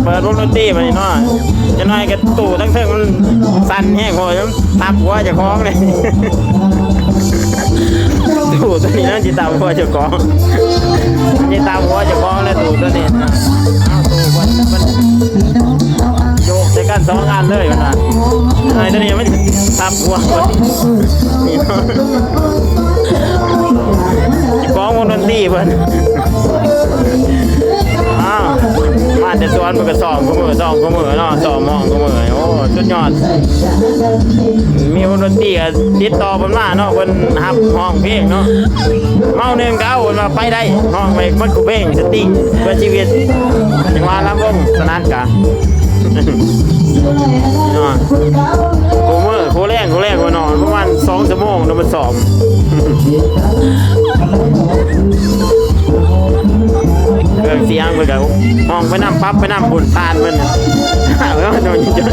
เปิดวงดนตรีมาเนาะจะน้อยกับตู่ทั้งเทิงมันสั่นแห้งพอจะทับหัวจะคล้องเลยตู่ตัวนี้นั่นจะตามหัวจะคล้องจะตามหัวจะคล้องแล้วตู่ตัวนี้เอาตู่มันโยกใส่กัน2 อันเลยมันนะไอ้ตัวนี้มันทับหัวนี่เนาะจะคล้องวงดนตรีเพิ่นมาแต่สวนมันก็2 ก็มือเนาะ2 มองก็มือโอ้สุดยอดมีวงดนตรีติดต่อผมมาเนาะเพิ่นฮับห้องเพลงเนาะเมา1ก็เอาว่าไปได้ห้องไปมันกูเพลงสติเพื่อชีวิตจังหวะลำวงสนัดกะเนาะกูมือกูแรงว่านอนประมาณ2 ชั่วโมงเดี๋ยวมันสอบเครื่องเสียงไปกับห้องไปน้ำปั๊บไปน้ำบุญตาลมันเอาแล้วโดนจน